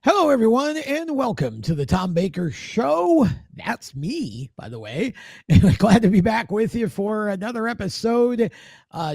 Hello, everyone, and welcome to the Tom Baker Show. That's me, by the way. Glad to be back with you for another episode.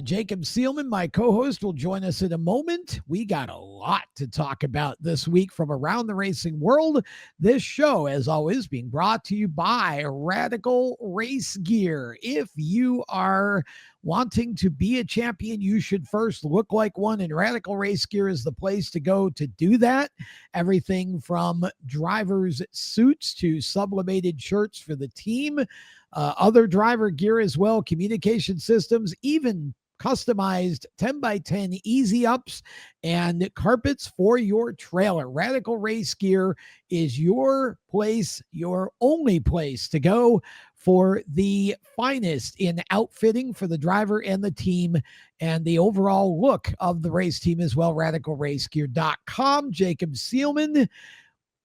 Jacob Seelman, my co-host, will join us in a moment. We got a lot to talk about this week from around the racing world. This show, as always, being brought to you by Radical Race Gear. If you are wanting to be a champion, you should first look like one, and Radical Race Gear is the place to go to do that. Everything from drivers' suits to sublimated shirts for the team, other driver gear as well, communication systems, even customized 10 by 10 easy ups and carpets for your trailer. Radical Race Gear is your place, your only place to go for the finest in outfitting for the driver and the team and the overall look of the race team as well. RadicalRaceGear.com. Jacob Seelman,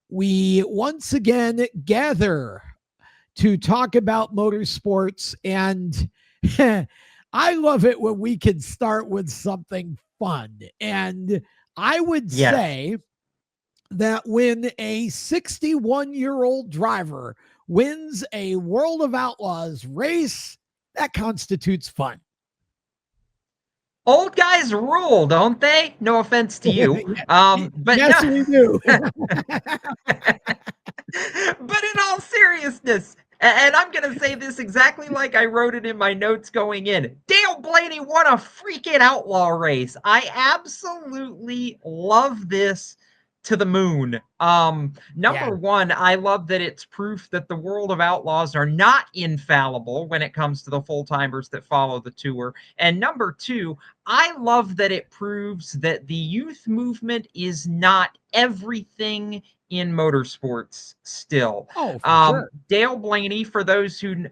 we once again gather to talk about motorsports, and I love it when we can start with something fun. And I would say that when a 61-year-old driver wins a World of Outlaws race, that constitutes fun. Old guys rule, don't they? No offense to you. But yes, no. we do. But in all seriousness, and I'm going to say this exactly like I wrote it in my notes going in, Dale Blaney won a freaking outlaw race. I absolutely love this to the moon. Number one, I love that it's proof that the World of Outlaws are not infallible when it comes to the full-timers that follow the tour. And number two, I love that it proves that the youth movement is not everything in motorsports still. Oh, for sure. Dale Blaney, for those who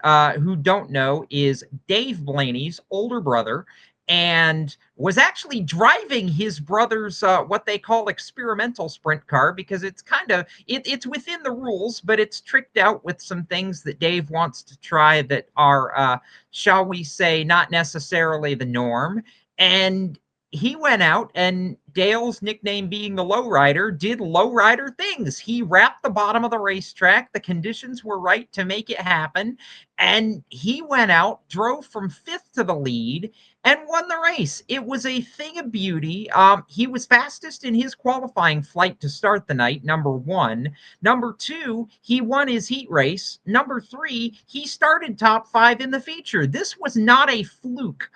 don't know, is Dave Blaney's older brother, and was actually driving his brother's what they call experimental sprint car, because it's kind of it's within the rules, but it's tricked out with some things that Dave wants to try that are shall we say not necessarily the norm. And he went out, and Dale's nickname being the lowrider, did lowrider things. He wrapped the bottom of the racetrack. The conditions were right to make it happen. And he went out, drove from fifth to the lead, and won the race. It was a thing of beauty. He was fastest in his qualifying flight to start the night, number one. Number two, he won his heat race. Number three, he started top five in the feature. This was not a fluke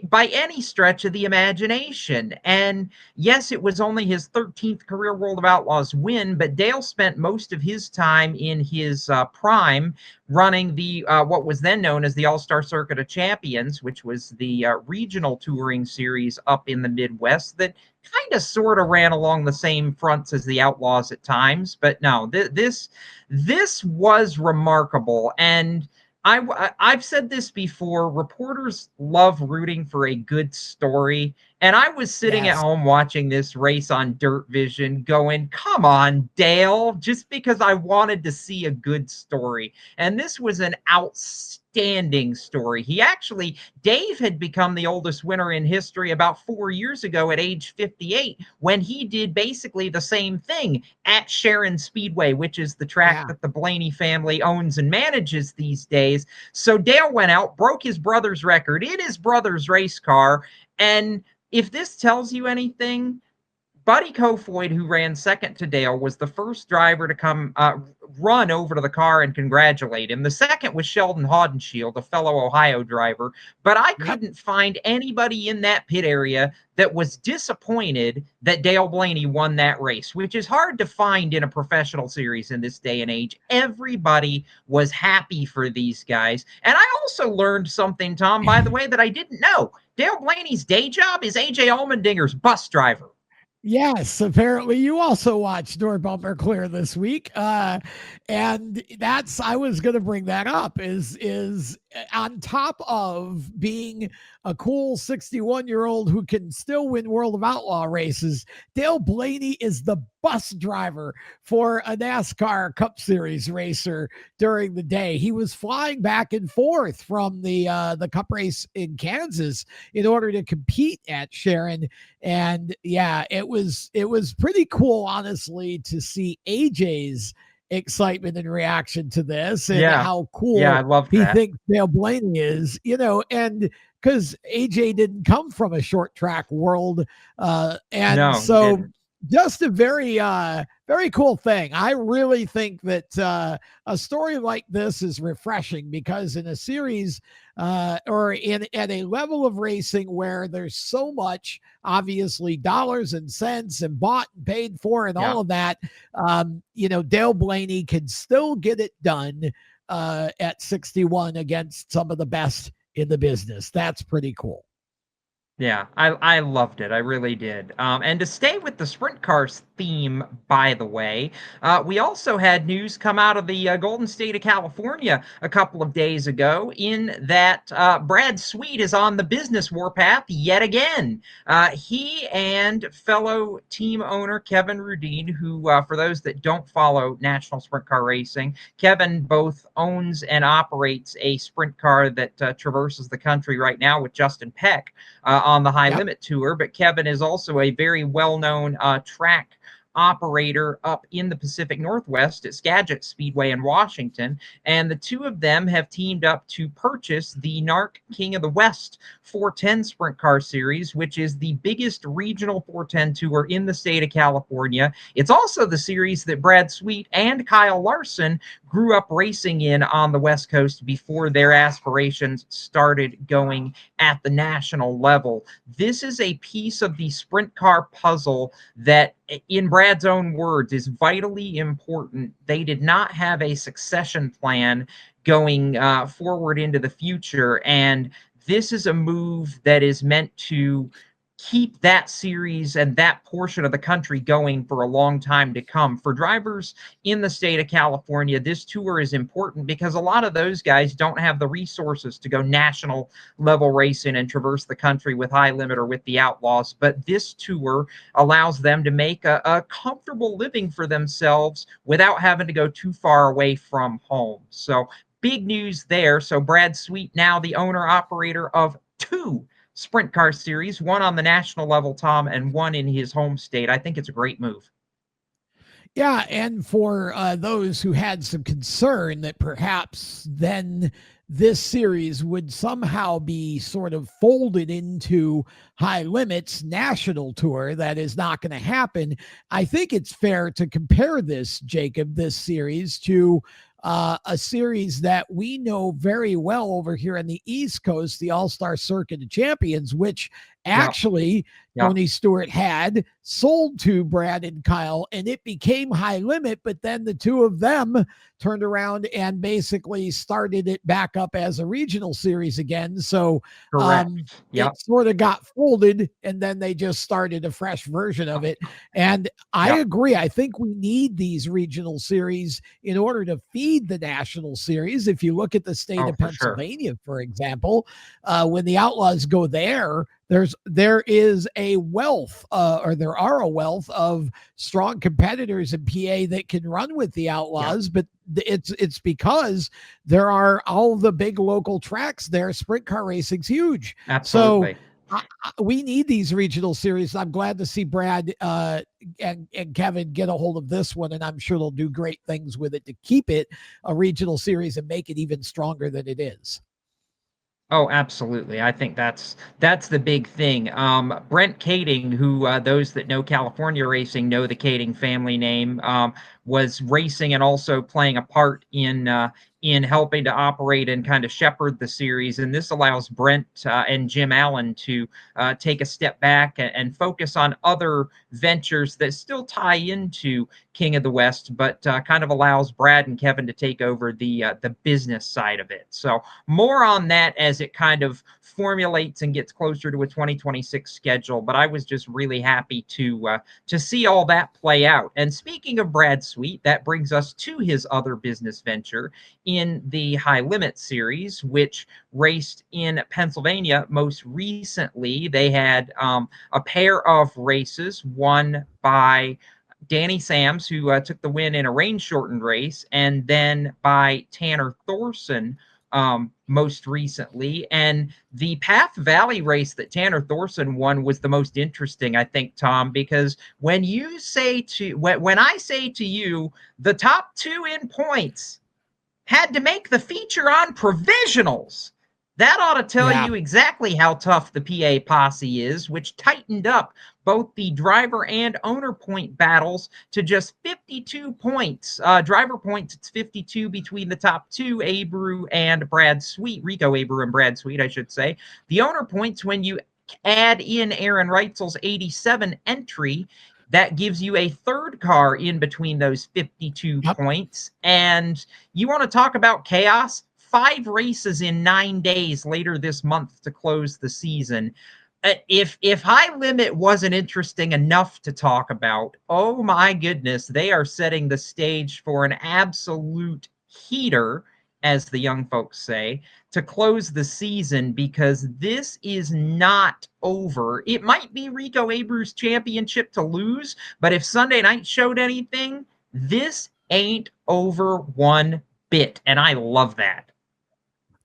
by any stretch of the imagination. And yes, it was only his 13th career World of Outlaws win, but Dale spent most of his time in his prime running the what was then known as the All-Star Circuit of Champions, which was the regional touring series up in the Midwest that kind of sort of ran along the same fronts as the Outlaws at times. But no, this was remarkable. And I've said this before, reporters love rooting for a good story. And I was sitting at home watching this race on Dirt Vision going, come on, Dale, just because I wanted to see a good story. And this was an outstanding story. Dave had become the oldest winner in history about 4 years ago at age 58, when he did basically the same thing at Sharon Speedway, which is the track that the Blaney family owns and manages these days. So Dale went out, broke his brother's record in his brother's race car. And if this tells you anything, Buddy Kofoid, who ran second to Dale, was the first driver to come run over to the car and congratulate him. The second was Sheldon Haudenschild, a fellow Ohio driver. But I couldn't find anybody in that pit area that was disappointed that Dale Blaney won that race, which is hard to find in a professional series in this day and age. Everybody was happy for these guys. And I also learned something, Tom, by the way, that I didn't know. Dale Blaney's day job is AJ Allmendinger's bus driver. Yes, apparently you also watched Door Bumper Clear this week. And that's, I was going to bring that up, is on top of being a cool 61-year-old who can still win World of Outlaw races, Dale Blaney is the bus driver for a NASCAR Cup Series racer during the day. He was flying back and forth from the Cup race in Kansas in order to compete at Sharon. And yeah, it was pretty cool, honestly, to see AJ's excitement and reaction to this, and Yeah. how Yeah, I cool love he that. thinks Dale Blaney is, and because AJ didn't come from a short track world. And No, he so didn't. just a very cool thing. I really think that a story like this is refreshing, because in a series or in at a level of racing where there's so much, obviously, dollars and cents and bought and paid for and Yeah. all of that, Dale Blaney can still get it done at 61 against some of the best in the business. That's pretty cool. Yeah, I loved it. I really did. And to stay with the sprint cars theme, by the way, we also had news come out of the Golden State of California a couple of days ago, in that Brad Sweet is on the business warpath yet again. He and fellow team owner Kevin Rudin, who, for those that don't follow national sprint car racing, Kevin both owns and operates a sprint car that traverses the country right now with Justin Peck on the High Yep. Limit Tour. But Kevin is also a very well-known track operator up in the Pacific Northwest at Skagit Speedway in Washington. And the two of them have teamed up to purchase the NARC King of the West 410 Sprint Car Series, which is the biggest regional 410 tour in the state of California. It's also the series that Brad Sweet and Kyle Larson grew up racing in on the West Coast before their aspirations started going at the national level. This is a piece of the sprint car puzzle that, in Brad's own words, is vitally important. They did not have a succession plan going forward into the future, and this is a move that is meant to keep that series and that portion of the country going for a long time to come. For drivers in the state of California, this tour is important because a lot of those guys don't have the resources to go national level racing and traverse the country with High Limit or with the Outlaws. But this tour allows them to make a comfortable living for themselves without having to go too far away from home. So big news there. So Brad Sweet, now the owner operator of two sprint car series, one on the national level, Tom, and one in his home state. I think it's a great move. Yeah, and for those who had some concern that perhaps then this series would somehow be sort of folded into High Limit's national tour, that is not going to happen. I think it's fair to compare this, Jacob, this series to a series that we know very well over here on the East Coast, the All-Star Circuit of Champions, which Yep. actually Yep. Tony Stewart had sold to Brad and Kyle, and it became High Limit. But then the two of them turned around and basically started it back up as a regional series again. So Correct. it Yep. sort of got folded, and then they just started a fresh version of it. And I Yep. agree. I think we need these regional series in order to feed the national series. If you look at the state Oh, of for sure. Pennsylvania, for example, when the Outlaws go there, there is a wealth, or there are a wealth of strong competitors in PA that can run with the Yep. Outlaws, but it's because there are all the big local tracks there. Sprint car racing's huge, so Absolutely. we need these regional series. I'm glad to see Brad and Kevin get a hold of this one, and I'm sure they'll do great things with it to keep it a regional series and make it even stronger than it is. Oh, absolutely. I think that's the big thing. Brent Kading, who those that know California racing know the Kading family name, was racing and also playing a part in helping to operate and kind of shepherd the series. And this allows Brent and Jim Allen to take a step back and focus on other ventures that still tie into King of the West, but kind of allows Brad and Kevin to take over the business side of it. So more on that as it kind of formulates and gets closer to a 2026 schedule. But I was just really happy to see all that play out. And speaking of Brad Sweet, that brings us to his other business venture in the High Limit series, which raced in Pennsylvania most recently. They had a pair of races, one by Danny Sams, who took the win in a rain-shortened race, and then by Tanner Thorson most recently. And the Path Valley race that Tanner Thorson won was the most interesting, I think, Tom, because when I say to you, the top two in points had to make the feature on provisionals. That ought to tell Yeah. you exactly how tough the PA posse is, which tightened up both the driver and owner point battles to just 52 points. Driver points, it's 52 between the top two, Abreu and Brad Sweet, Rico Abreu and Brad Sweet, I should say. The owner points, when you add in Aaron Reitzel's 87 entry, that gives you a third car in between those 52 Yep. points. And you want to talk about chaos? 5 races in 9 days later this month to close the season. If High Limit wasn't interesting enough to talk about, oh my goodness, they are setting the stage for an absolute heater, as the young folks say, to close the season, because this is not over. It might be Rico Abreu's championship to lose, but if Sunday night showed anything, this ain't over one bit, and I love that.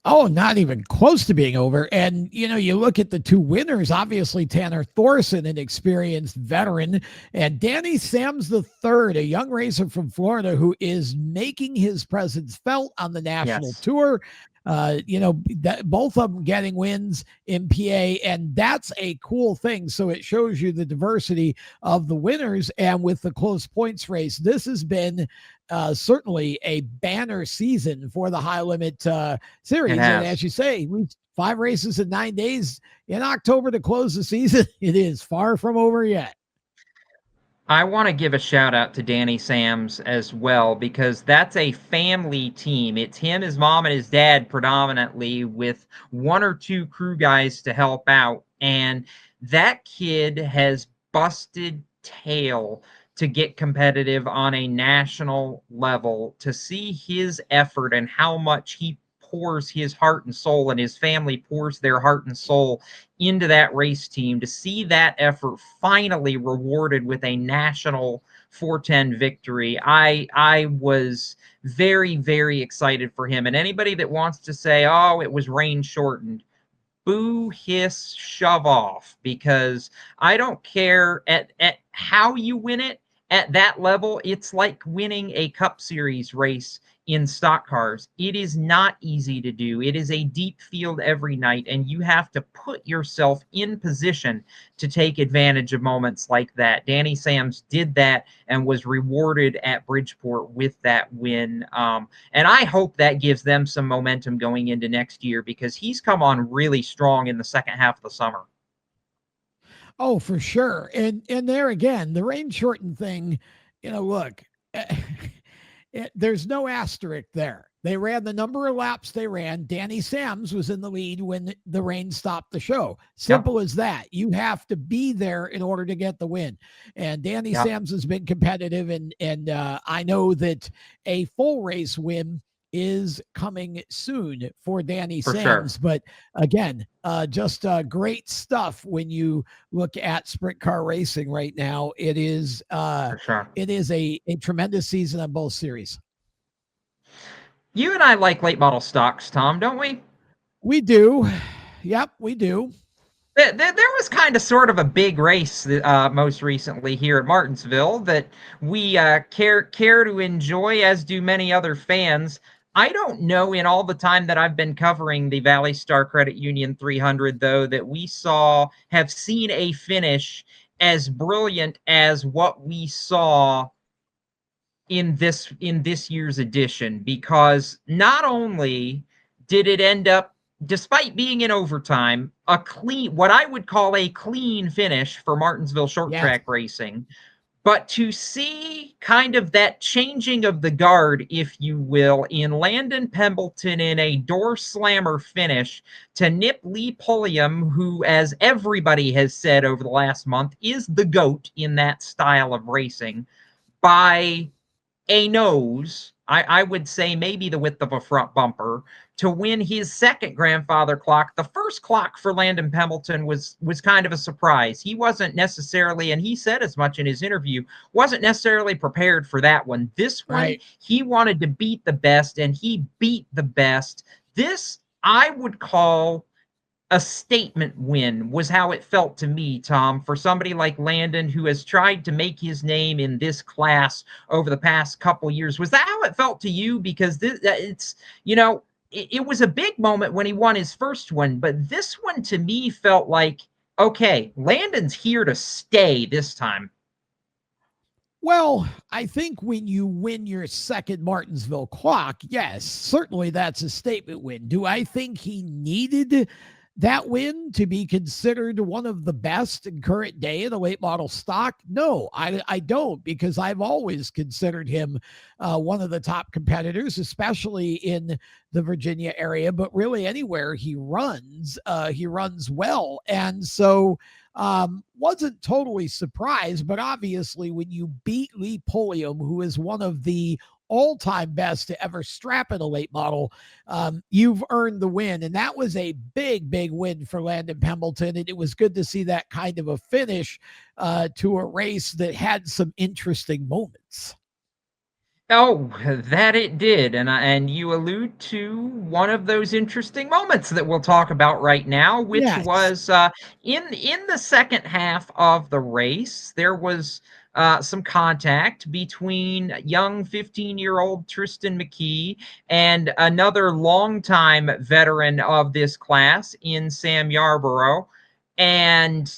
Oh, not even close to being over. And, you know, you look at the two winners, obviously Tanner Thorson, an experienced veteran, and Danny Sams III, a young racer from Florida who is making his presence felt on the national tour. Both of them getting wins in PA, and that's a cool thing. So it shows you the diversity of the winners. And with the close points race, this has been certainly a banner season for the High Limit series. And as you say, 5 races in 9 days in October to close the season. It is far from over yet. I want to give a shout out to Danny Sams as well, because that's a family team. It's him, his mom, and his dad predominantly, with 1 or 2 crew guys to help out. And that kid has busted tail to get competitive on a national level. To see his effort and how much he pours his heart and soul, and his family pours their heart and soul into that race team, to see that effort finally rewarded with a national 410 victory, I was very, very excited for him. And anybody that wants to say, oh, it was rain shortened, boo, hiss, shove off, because I don't care at how you win it. At that level, it's like winning a Cup Series race in stock cars. It is not easy to do. It is a deep field every night, and you have to put yourself in position to take advantage of moments like that. Danny Sams did that and was rewarded at Bridgeport with that win. And I hope that gives them some momentum going into next year, because he's come on really strong in the second half of the summer. Oh, for sure. And there again, the rain shortened thing, look, there's no asterisk there. They ran the number of laps they ran. Danny Sams was in the lead when the rain stopped the show. Simple as that. You have to be there in order to get the win. And Danny Sams has been competitive, and I know that a full race win is coming soon for Danny Sams. Sure. But again, just great stuff when you look at sprint car racing right now. It is it is a tremendous season on both series. You and I like late model stocks, Tom, don't we? We do. Yep, we do. There was kind of sort of a big race most recently here at Martinsville that we care to enjoy, as do many other fans. I don't know, in all the time that I've been covering the Valley Star Credit Union 300, though, that we have seen a finish as brilliant as what we saw in this year's edition, because not only did it end up, despite being in overtime, what I would call a clean finish for Martinsville short track racing, but to see kind of that changing of the guard, if you will, in Landon Pembleton in a door slammer finish to nip Lee Pulliam, who, as everybody has said over the last month, is the GOAT in that style of racing, by a nose. I would say maybe the width of a front bumper, to win his second grandfather clock. The first clock for Landon Pembleton was kind of a surprise. He wasn't necessarily, and he said as much in his interview, wasn't necessarily prepared for that one. This one, Right. he wanted to beat the best, and he beat the best. This I would call a statement win, was how it felt to me, Tom, for somebody like Landon, who has tried to make his name in this class over the past couple years. Was that how it felt to you? Because it's, it was a big moment when he won his first one, but this one to me felt like, okay, Landon's here to stay this time. Well, I think when you win your second Martinsville clock, yes, certainly that's a statement win. Do I think he needed that win to be considered one of the best in current day in the late model stock? No, I don't, because I've always considered him one of the top competitors, especially in the Virginia area, but really anywhere he runs well. And so wasn't totally surprised, but obviously when you beat Lee Pulliam, who is one of the all-time best to ever strap in a late model, you've earned the win. And that was a big win for Landon Pembleton. And it was good to see that kind of a finish to a race that had some interesting moments. Oh, that it did, and you allude to one of those interesting moments that we'll talk about right now, which Yes. was in the second half of the race. There was some contact between young 15-year-old Tristan McKee and another longtime veteran of this class in Sam Yarborough, and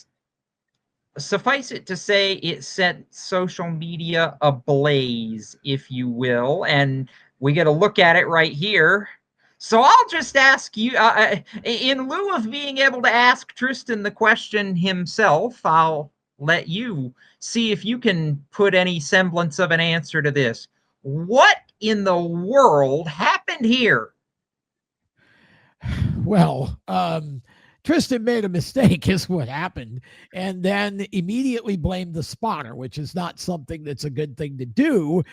suffice it to say, it set social media ablaze, if you will, and we get a look at it right here. So I'll just ask you, in lieu of being able to ask Tristan the question himself, I'll let you see if you can put any semblance of an answer to this. What in the world happened here? Well, Tristan made a mistake, is what happened, and then immediately blamed the spotter, which is not something that's a good thing to do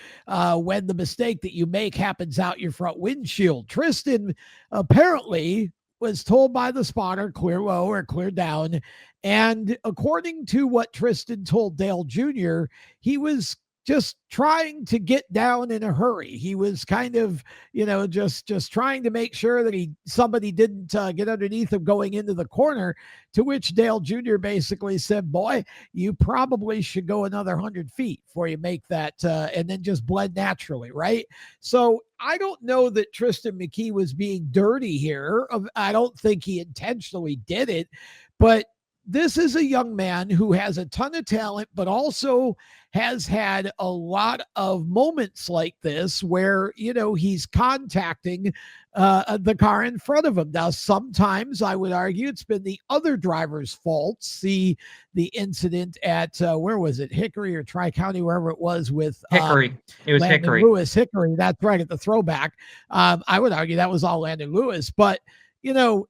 when the mistake that you make happens out your front windshield. Tristan apparently was told by the spotter, clear low or clear down. And according to what Tristan told Dale Jr., he was just trying to get down in a hurry. He was kind of, just trying to make sure that somebody didn't get underneath him going into the corner, to which Dale Jr. basically said, boy, you probably should go another 100 feet before you make that, and then just blend naturally, right? So I don't know that Tristan McKee was being dirty here. I don't think he intentionally did it, but this is a young man who has a ton of talent, but also has had a lot of moments like this where, he's contacting the car in front of him. Now, sometimes I would argue it's been the other driver's fault. See the incident at, where was it? Hickory or Tri-County, wherever it was, with Hickory. It was Landon Hickory. Lewis. Hickory, that's right, at the throwback. I would argue that was all Landon Lewis, but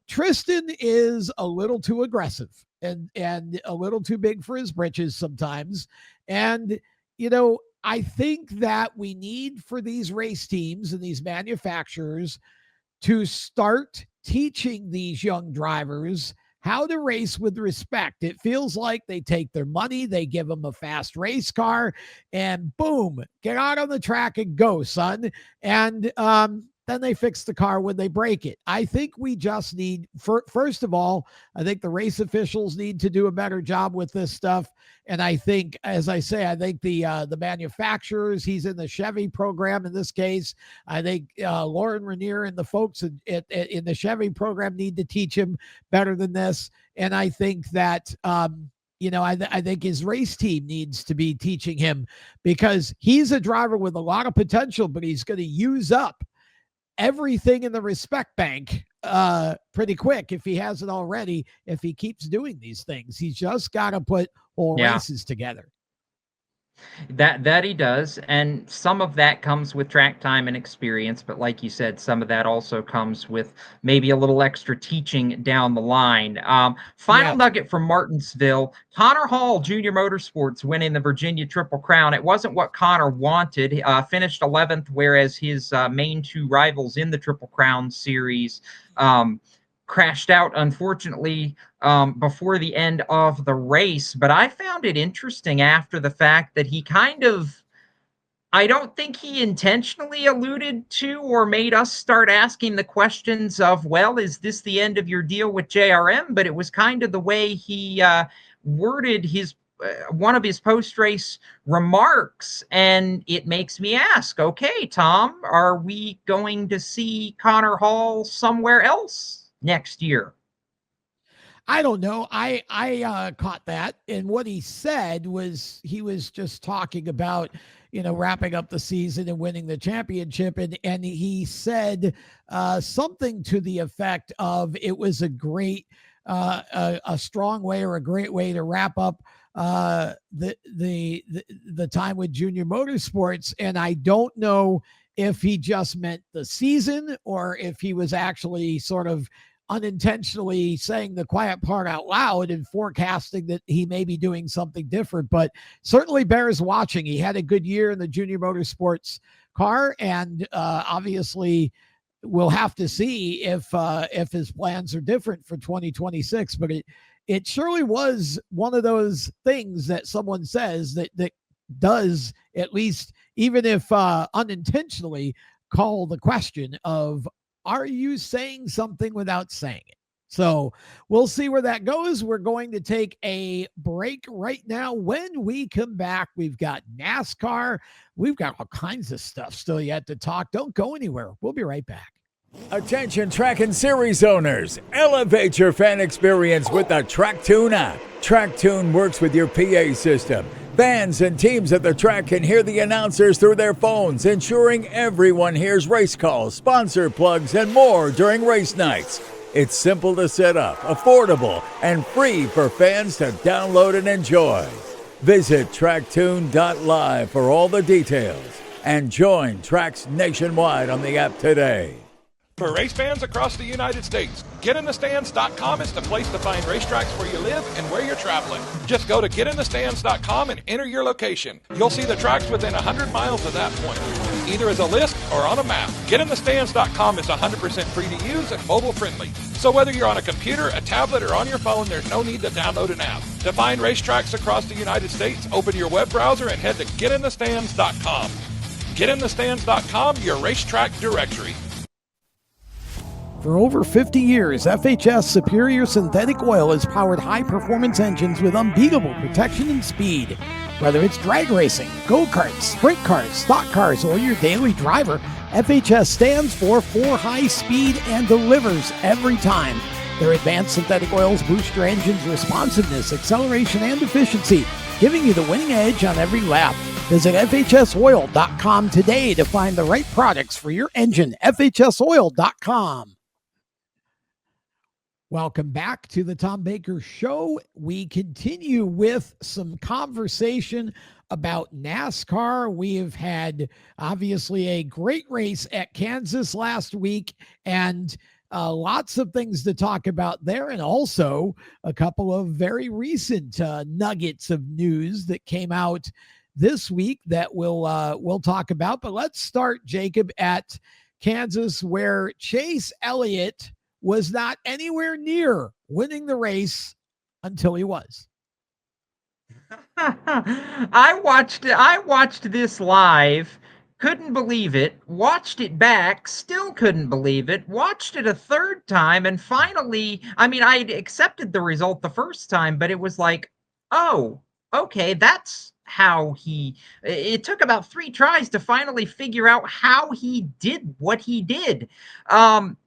Tristan is a little too aggressive and a little too big for his britches sometimes. And, I think that we need for these race teams and these manufacturers to start teaching these young drivers how to race with respect. It feels like they take their money, they give them a fast race car, and boom, get out on the track and go, son. And then they fix the car when they break it. I think we just need, first of all, I think the race officials need to do a better job with this stuff. And I think, as I say, I think the manufacturers, he's in the Chevy program in this case. I think Lauren Rainier and the folks in the Chevy program need to teach him better than this. And I think that, I think his race team needs to be teaching him, because he's a driver with a lot of potential, but he's going to use up everything in the respect bank pretty quick, if he hasn't already, if he keeps doing these things. He's just got to put whole races together. That he does, and some of that comes with track time and experience, but like you said, some of that also comes with maybe a little extra teaching down the line. Final Yeah. nugget from Martinsville: Connor Hall, Junior Motorsports, winning the Virginia Triple Crown. It wasn't what Connor wanted. Finished 11th, whereas his main two rivals in the Triple Crown series um, crashed out, unfortunately, before the end of the race. But I found it interesting after the fact that he kind of, I don't think he intentionally alluded to or made us start asking the questions of, well, is this the end of your deal with JRM? But it was kind of the way he worded his one of his post-race remarks, and it makes me ask, okay, Tom, are we going to see Connor Hall somewhere else next year? I don't know. I caught that, and what he said was he was just talking about, wrapping up the season and winning the championship, and he said something to the effect of it was a great, a strong way or a great way to wrap up the time with Junior Motorsports, and I don't know if he just meant the season or if he was actually sort of unintentionally saying the quiet part out loud and forecasting that he may be doing something different, but certainly bears watching. He had a good year in the Junior Motorsports car, and obviously we'll have to see if his plans are different for 2026. But it surely was one of those things that someone says that does, at least even if unintentionally, call the question of, are you saying something without saying it? So we'll see where that goes. We're going to take a break right now. When we come back, we've got NASCAR. We've got all kinds of stuff still yet to talk. Don't go anywhere. We'll be right back. Attention track and series owners, elevate your fan experience with the TrackTune app. TrackTune works with your PA system. Fans and teams at the track can hear the announcers through their phones, ensuring everyone hears race calls, sponsor plugs, and more during race nights. It's simple to set up, affordable, and free for fans to download and enjoy. Visit tracktune.live for all the details and join tracks nationwide on the app today. For race fans across the United States, GetInTheStands.com is the place to find racetracks where you live and where you're traveling. Just go to GetInTheStands.com and enter your location. You'll see the tracks within 100 miles of that point, either as a list or on a map. GetInTheStands.com is 100% free to use and mobile friendly. So whether you're on a computer, a tablet, or on your phone, there's no need to download an app. To find racetracks across the United States, open your web browser and head to GetInTheStands.com. GetInTheStands.com, your racetrack directory. For over 50 years, FHS Superior Synthetic Oil has powered high-performance engines with unbeatable protection and speed. Whether it's drag racing, go-karts, sprint cars, stock cars, or your daily driver, FHS stands for high speed and delivers every time. Their advanced synthetic oils boost your engine's responsiveness, acceleration, and efficiency, giving you the winning edge on every lap. Visit FHSoil.com today to find the right products for your engine. FHSoil.com. Welcome back to the Tom Baker Show. We continue with some conversation about NASCAR. We have had, obviously, a great race at Kansas last week, and lots of things to talk about there, and also a couple of very recent nuggets of news that came out this week that we'll talk about. But let's start, Jacob, at Kansas, where Chase Elliott was not anywhere near winning the race until he was. I watched this live, couldn't believe it, watched it back, still couldn't believe it, watched it a third time, and finally, I mean, I accepted the result the first time, but it was like, oh, okay, that's how it took about 3 tries to finally figure out how he did what he did.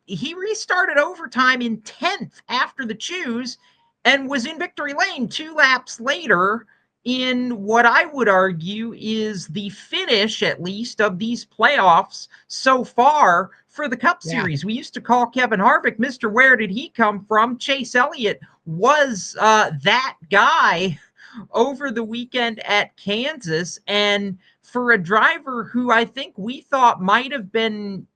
He restarted overtime in 10th after the choose and was in victory lane 2 laps later in what I would argue is the finish, at least, of these playoffs so far for the Cup Series. We used to call Kevin Harvick Mr. Where Did He Come From? Chase Elliott was that guy over the weekend at Kansas. And for a driver who I think we thought might have been,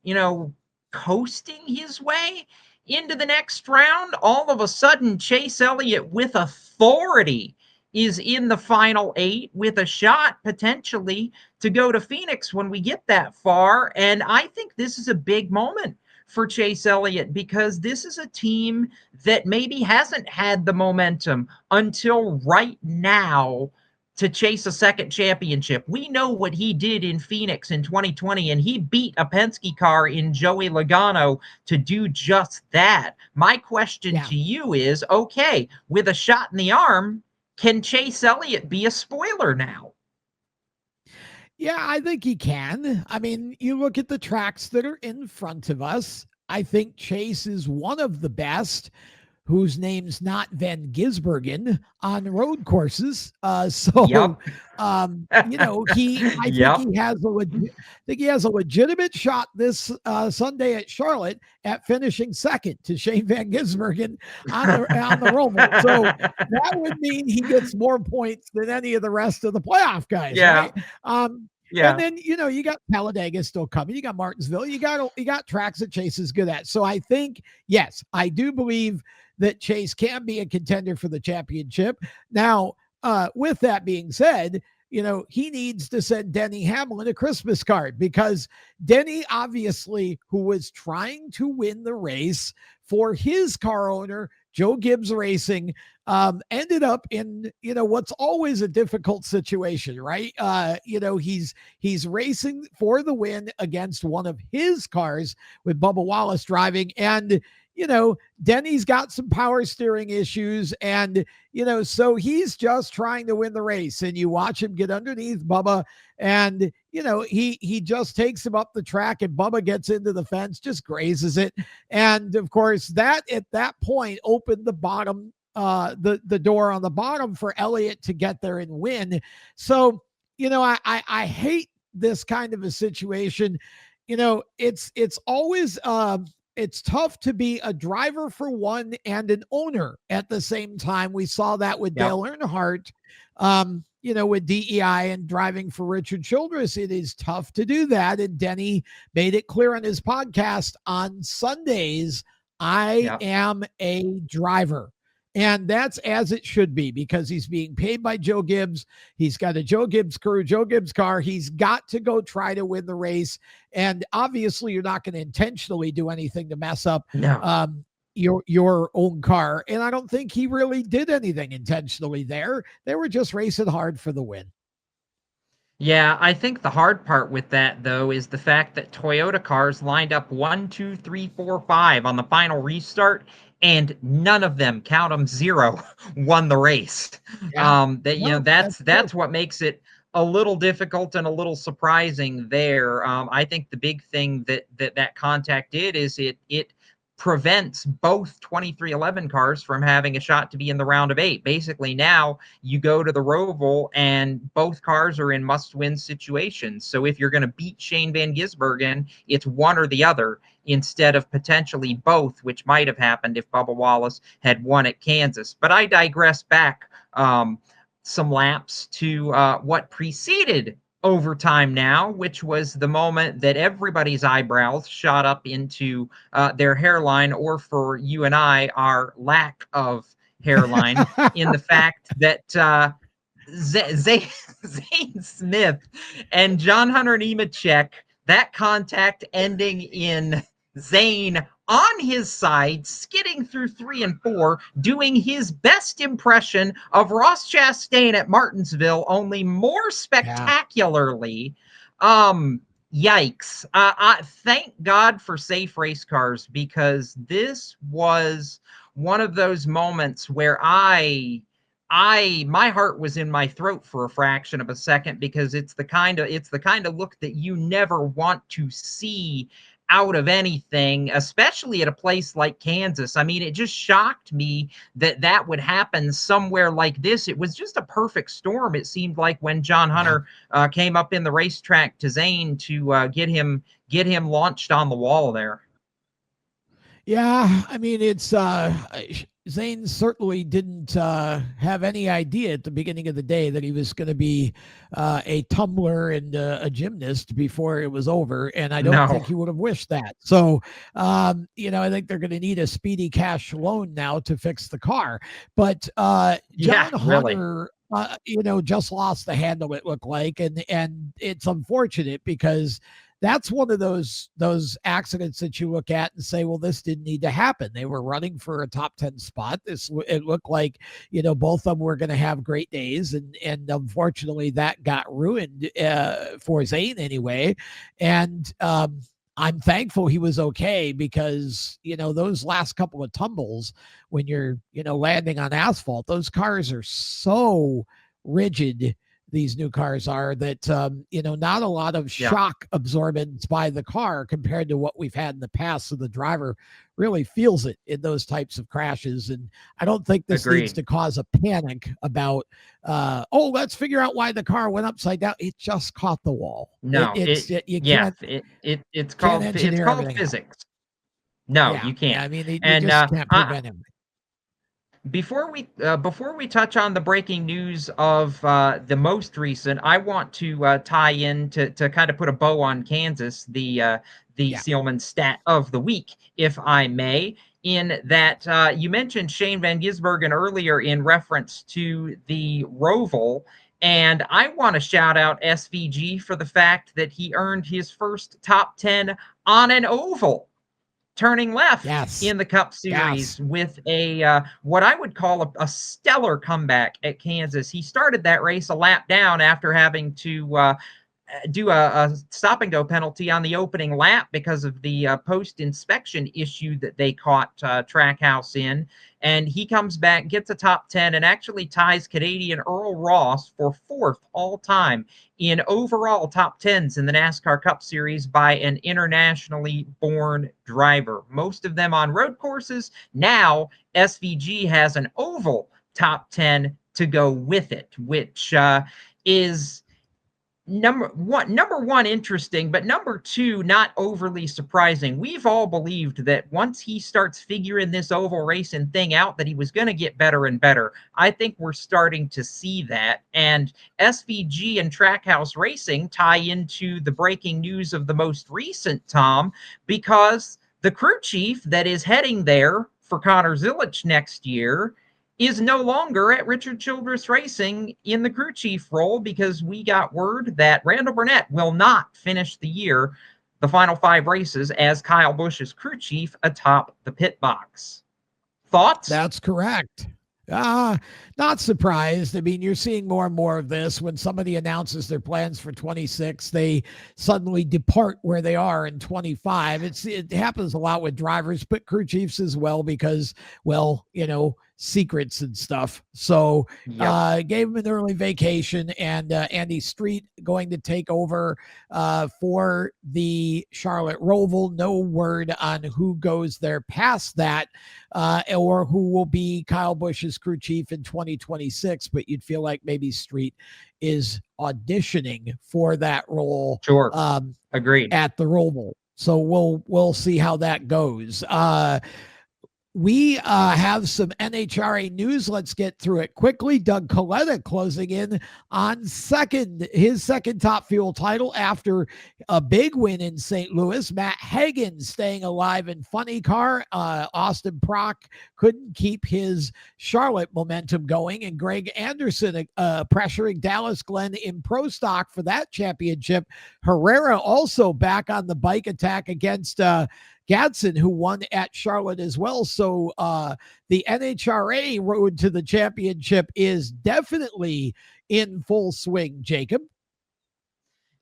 coasting his way into the next round, all of a sudden, Chase Elliott with authority is in the final 8 with a shot potentially to go to Phoenix when we get that far. And I think this is a big moment for Chase Elliott because this is a team that maybe hasn't had the momentum until right now to chase a second championship. We know what he did in Phoenix in 2020, and he beat a Penske car in Joey Logano to do just that. My question to you is, okay, with a shot in the arm, can Chase Elliott be a spoiler now? Yeah, I think he can. I mean, you look at the tracks that are in front of us. I think Chase is one of the best whose name's not Van Gisbergen on road courses. I think he has a legitimate shot this Sunday at Charlotte at finishing second to Shane Van Gisbergen on the Roval. So that would mean he gets more points than any of the rest of the playoff guys, right? And then, you got Talladega still coming. You got Martinsville. You got tracks that Chase is good at. So I think, yes, I do believe that Chase can be a contender for the championship. Now, with that being said, he needs to send Denny Hamlin a Christmas card because Denny, obviously, who was trying to win the race for his car owner, Joe Gibbs Racing, ended up in, what's always a difficult situation, right? He's racing for the win against one of his cars with Bubba Wallace driving. And, Denny's got some power steering issues and, so he's just trying to win the race and you watch him get underneath Bubba and, he just takes him up the track and Bubba gets into the fence, just grazes it. And of course that at that point opened the bottom, the door on the bottom for Elliott to get there and win. So, I hate this kind of a situation. It's always, it's tough to be a driver for one and an owner at the same time. We saw that with Dale Earnhardt, with DEI and driving for Richard Childress. It is tough to do that. And Denny made it clear on his podcast on Sundays, I am a driver. And that's as it should be because he's being paid by Joe Gibbs. He's got a Joe Gibbs crew, Joe Gibbs car. He's got to go try to win the race. And obviously you're not going to intentionally do anything to mess up your own car. And I don't think he really did anything intentionally there. They were just racing hard for the win. Yeah, I think the hard part with that, though, is the fact that Toyota cars lined up 1, 2, 3, 4, 5 on the final restart, and none of them, count them 0, won the race. That's what makes it a little difficult and a little surprising there. I think the big thing that contact did is it prevents both 2311 cars from having a shot to be in the round of 8. Basically, now you go to the Roval and both cars are in must-win situations. So if you're going to beat Shane Van Gisbergen, it's one or the other instead of potentially both, which might have happened if Bubba Wallace had won at Kansas. But I digress back some laps to what preceded overtime now, which was the moment that everybody's eyebrows shot up into their hairline, or for you and I, our lack of hairline, in the fact that Zane Smith and John Hunter Nemechek, that contact ending in Zane on his side, skidding through 3 and 4, doing his best impression of Ross Chastain at Martinsville, only more spectacularly. Yikes. Thank God for safe race cars, because this was one of those moments where my heart was in my throat for a fraction of a second, because it's the kind of look that you never want to see out of anything, especially at a place like Kansas. I mean, it just shocked me that would happen somewhere like this. It was just a perfect storm, it seemed like, when John Hunter came up in the racetrack to Zane to get him launched on the wall there. Yeah, I mean, it's Zane certainly didn't have any idea at the beginning of the day that he was going to be a tumbler and a gymnast before it was over. And I don't think No. he would have wished that. So, I think they're going to need a speedy cash loan now to fix the car. But Yeah, John really. Hunter, just lost the handle, it looked like. And it's unfortunate because that's one of those accidents that you look at and say, well, this didn't need to happen. They were running for a top 10 spot. It looked like, both of them were going to have great days. And unfortunately that got ruined for Zane anyway. And, I'm thankful he was okay because, those last couple of tumbles when you're, landing on asphalt, those cars are so rigid. These new cars are that, not a lot of shock absorbance by the car compared to what we've had in the past. So the driver really feels it in those types of crashes. And I don't think this needs to cause a panic about, let's figure out why the car went upside down. It just caught the wall. No, It's called physics. No, you can't. Yeah, I mean, you And just can't prevent him. before we touch on the breaking news of the most recent, I want to tie in to kind of put a bow on Kansas, the Sealman stat of the week, if I may. In that you mentioned Shane Van Gisbergen earlier in reference to the Roval, and I want to shout out SVG for the fact that he earned his first top 10 on an oval, turning left in the Cup Series with a what I would call a stellar comeback at Kansas. He started that race a lap down after having to do a stop and go penalty on the opening lap because of the post-inspection issue that they caught Trackhouse in. And he comes back, gets a top 10, and actually ties Canadian Earl Ross for 4th all-time in overall top 10s in the NASCAR Cup Series by an internationally born driver. Most of them on road courses. Now, SVG has an oval top 10 to go with it, which is number one interesting, but number two not overly surprising. We've all believed that once he starts figuring this oval racing thing out, that he was going to get better and better. I think we're starting to see that, and SVG and Trackhouse Racing tie into the breaking news of the most recent, Tom, because the crew chief that is heading there for Connor Zilisch next year is no longer at Richard Childress Racing in the crew chief role, because we got word that Randall Burnett will not finish the year, the final 5 races, as Kyle Busch's crew chief atop the pit box. Thoughts? That's correct. Not surprised. I mean, you're seeing more and more of this. When somebody announces their plans for 26, they suddenly depart where they are in 25. It happens a lot with drivers, but crew chiefs as well, because, well, secrets and stuff. So gave him an early vacation, and Andy Street going to take over for the Charlotte Roval. No word on who goes there past that, or who will be Kyle Busch's crew chief in 2026, but you'd feel like maybe Street is auditioning for that role. Sure. Agreed. At the Roval. So we'll see how that goes. We have some NHRA news. Let's get through it quickly. Doug Coletta closing in on his second Top Fuel title after a big win in St. Louis. Matt Hagan staying alive in funny car. Austin Prock couldn't keep his Charlotte momentum going, and Greg Anderson pressuring Dallas Glenn in Pro Stock for that championship. Herrera also back on the bike attack against Gadsden, who won at Charlotte as well. So the NHRA road to the championship is definitely in full swing, Jacob.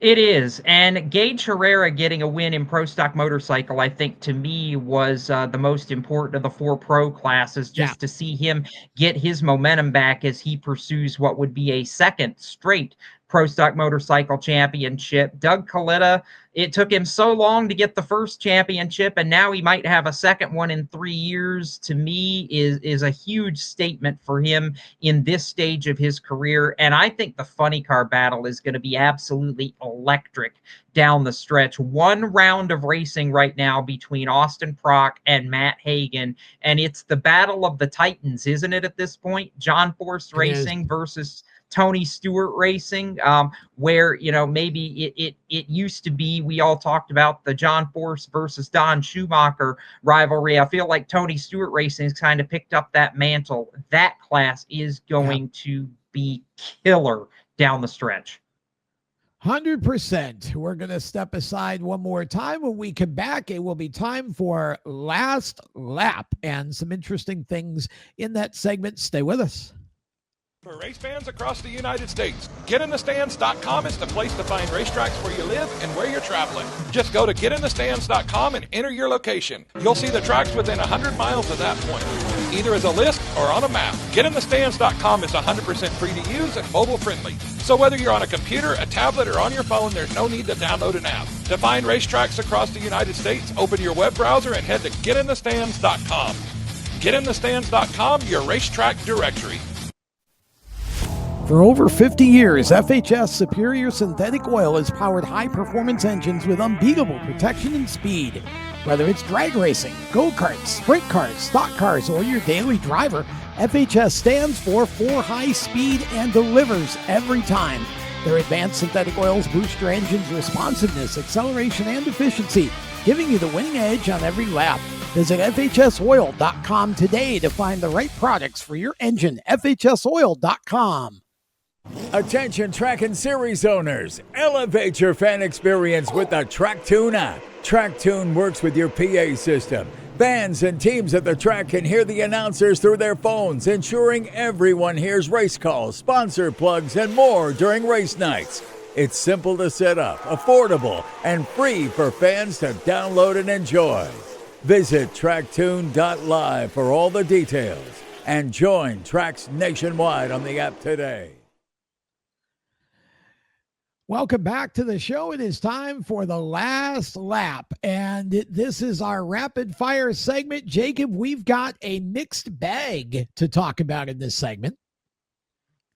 It is. And Gage Herrera getting a win in Pro Stock Motorcycle, I think, to me, was the most important of the 4 pro classes, just to see him get his momentum back as he pursues what would be a second straight Pro Stock Motorcycle Championship. Doug Coletta, it took him so long to get the first championship, and now he might have a second one in 3 years. To me, is a huge statement for him in this stage of his career. And I think the funny car battle is going to be absolutely electric down the stretch. One round of racing right now between Austin Prock and Matt Hagan, and it's the battle of the Titans, isn't it, at this point? John Force Racing versus Tony Stewart Racing, where, you know, maybe it used to be, we all talked about the John Force versus Don Schumacher rivalry. I feel like Tony Stewart Racing has kind of picked up that mantle. That class is going to be killer down the stretch. 100%. We're going to step aside one more time. When we come back, it will be time for Last Lap and some interesting things in that segment. Stay with us. For race fans across the United States, getinthestands.com is the place to find racetracks where you live and where you're traveling. Just go to getinthestands.com and enter your location. You'll see the tracks within 100 miles of that point, either as a list or on a map. Getinthestands.com is 100% free to use and mobile friendly. So whether you're on a computer, a tablet, or on your phone, there's no need to download an app. To find racetracks across the United States, open your web browser and head to getinthestands.com. Getinthestands.com, your racetrack directory. For over 50 years, FHS Superior Synthetic Oil has powered high-performance engines with unbeatable protection and speed. Whether it's drag racing, go-karts, sprint cars, stock cars, or your daily driver, FHS stands for high speed and delivers every time. Their advanced synthetic oils boost your engine's responsiveness, acceleration, and efficiency, giving you the winning edge on every lap. Visit FHSoil.com today to find the right products for your engine. FHSoil.com. Attention track and series owners, elevate your fan experience with the TrackTune app. TrackTune works with your PA system. Fans and teams at the track can hear the announcers through their phones, ensuring everyone hears race calls, sponsor plugs, and more during race nights. It's simple to set up, affordable, and free for fans to download and enjoy. Visit tracktune.live for all the details and join tracks nationwide on the app today. Welcome back to the show. It is time for the Last Lap, and this is our rapid fire segment. Jacob, we've got a mixed bag to talk about in this segment.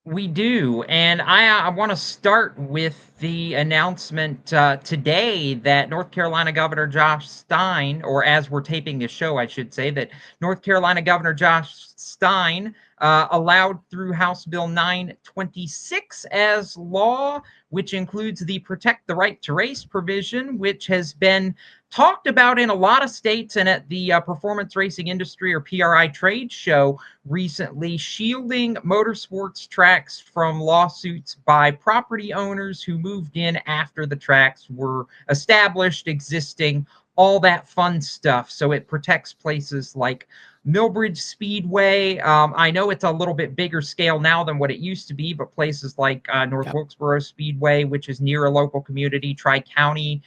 We do, and I want to start with the announcement today that North Carolina Governor Josh Stein, or as we're taping this show, I should say, that North Carolina Governor Josh Stein allowed through House Bill 926 as law, which includes the Protect the Right to Race provision, which has been talked about in a lot of states and at the Performance Racing Industry, or PRI, trade show recently, shielding motorsports tracks from lawsuits by property owners who moved in after the tracks were established, existing, all that fun stuff. So it protects places like Millbridge Speedway. I know it's a little bit bigger scale now than what it used to be, but places like North Wilkesboro Speedway, which is near a local community, Tri-County.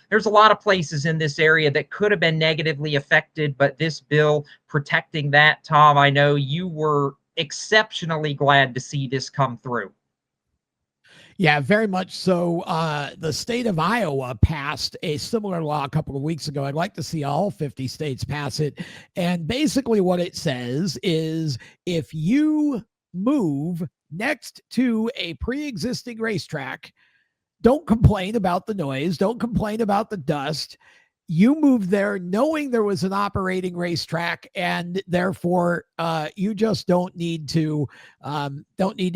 There's a lot of places in this area that could have been negatively affected, but this bill protecting that, Tom, I know you were exceptionally glad to see this come through. Yeah, very much so. The state of Iowa passed a similar law a couple of weeks ago. I'd like to see all 50 states pass it. And basically what it says is if you move next to a pre-existing racetrack, don't complain about the noise. Don't complain about the dust. You moved there knowing there was an operating racetrack, and therefore you just don't need to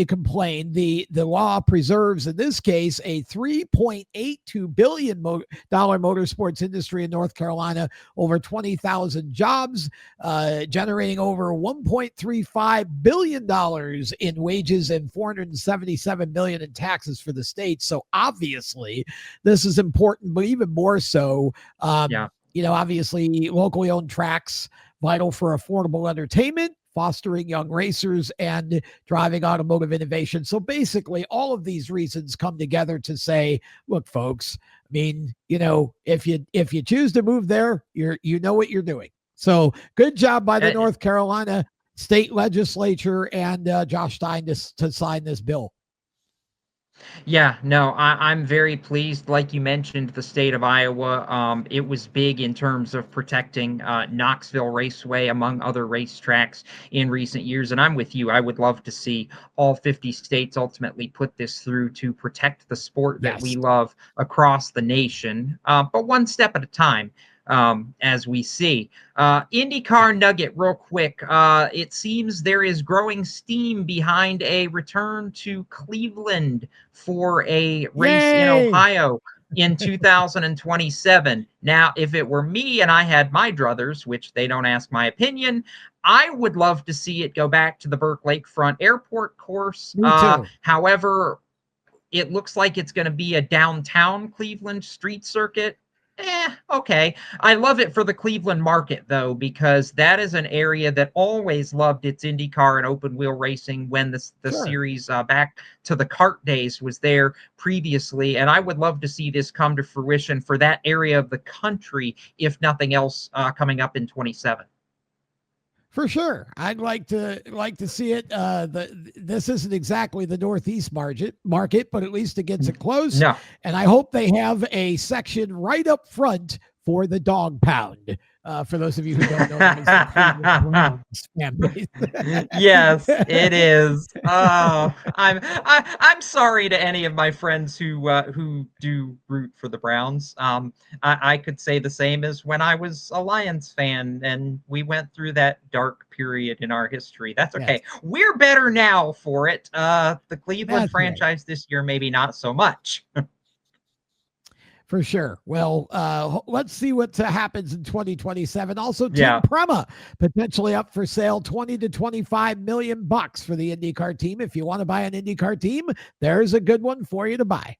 complain. The law preserves, in this case, a $3.82 billion motorsports industry in North Carolina, over 20,000 jobs, generating over $1.35 billion in wages and $477 million in taxes for the state. So obviously this is important, but even more so, you know, obviously locally owned tracks, vital for affordable entertainment, fostering young racers, and driving automotive innovation. So basically all of these reasons come together to say, look, folks, I mean, you know, if you choose to move there, you know what you're doing. So good job by the North Carolina state legislature and Josh Stein to sign this bill. Yeah, no, I'm very pleased. Like you mentioned, the state of Iowa, it was big in terms of protecting Knoxville Raceway, among other racetracks in recent years. And I'm with you. I would love to see all 50 states ultimately put this through to protect the sport that we Yes. love across the nation, but one step at a time. As we see. IndyCar nugget, real quick. It seems there is growing steam behind a return to Cleveland for a race in Yay! Ohio in 2027. Now, if it were me and I had my druthers, which they don't ask my opinion, I would love to see it go back to the Burke Lakefront Airport course. Me too. However, it looks like it's going to be a downtown Cleveland street circuit. Okay. I love it for the Cleveland market, though, because that is an area that always loved its IndyCar and open wheel racing when the Sure. series back to the kart days was there previously. And I would love to see this come to fruition for that area of the country, if nothing else, coming up in 27. For sure, I'd like to see it. This isn't exactly the Northeast market, but at least it gets it close. No. And I hope they have a section right up front for the dog pound. For those of you who don't know, that is the Cleveland Browns fan base. Yes, it is. Oh, I'm sorry to any of my friends who do root for the Browns. I could say the same as when I was a Lions fan, and we went through that dark period in our history. That's okay. Yes. We're better now for it. The Cleveland That's right. franchise this year, maybe not so much. For sure. Well, let's see what happens in 2027. Also, Tim Yeah. Prema potentially up for sale, 20 to 25 million bucks for the IndyCar team. If you want to buy an IndyCar team, there's a good one for you to buy.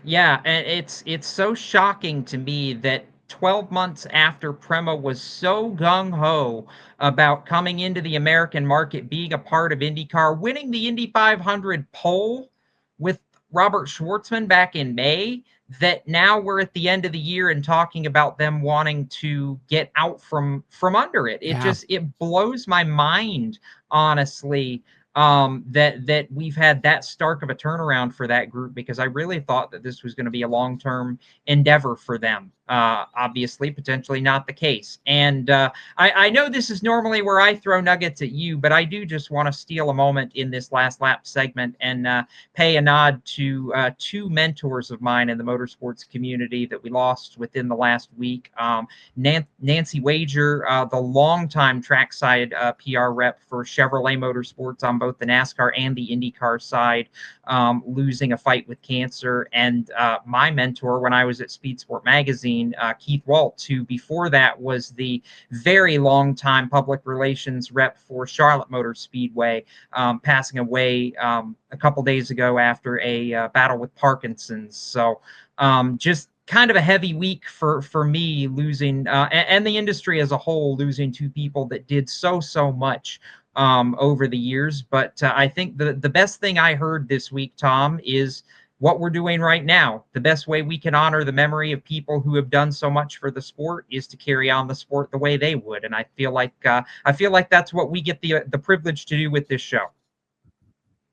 Yeah, and it's so shocking to me that 12 months after Prema was so gung-ho about coming into the American market, being a part of IndyCar, winning the Indy 500 pole with Robert Schwartzman back in May, that now we're at the end of the year and talking about them wanting to get out from under it. It blows my mind, honestly, that we've had that stark of a turnaround for that group, because I really thought that this was going to be a long-term endeavor for them. Obviously, potentially not the case. And I know this is normally where I throw nuggets at you, but I do just want to steal a moment in this last lap segment and pay a nod to two mentors of mine in the motorsports community that we lost within the last week. Nancy Wager, the longtime trackside PR rep for Chevrolet Motorsports on both the NASCAR and the IndyCar side, losing a fight with cancer. And my mentor when I was at Speed Sport Magazine, Keith Waltz, who before that was the very long time public relations rep for Charlotte Motor Speedway, passing away a couple days ago after a battle with Parkinson's. So just kind of a heavy week for me, losing and the industry as a whole, losing two people that did so much over the years. But I think the best thing I heard this week, Tom, is what we're doing right now. The best way we can honor the memory of people who have done so much for the sport is to carry on the sport the way they would. And I feel like that's what we get the privilege to do with this show.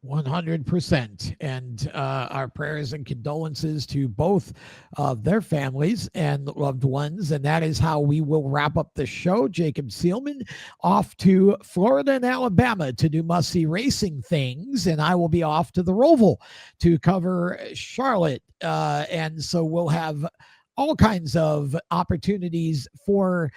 100%. And our prayers and condolences to both of their families and loved ones. And that is how we will wrap up the show. Jacob Seelman off to Florida and Alabama to do must-see racing things. And I will be off to the Roval to cover Charlotte. And so we'll have all kinds of opportunities for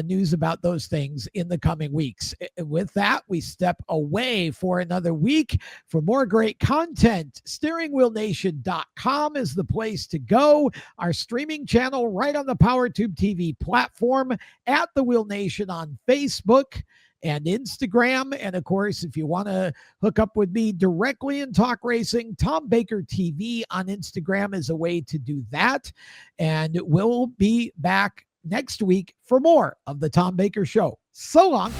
news about those things in the coming weeks. With that, we step away for another week. For more great content, steeringwheelnation.com is the place to go. Our streaming channel right on the POWERTube TV platform, at The Wheel Nation on Facebook and Instagram. And of course, if you want to hook up with me directly and talk racing, Tom Baker TV on Instagram is a way to do that. And we'll be back next week for more of the Tom Baker Show. So long.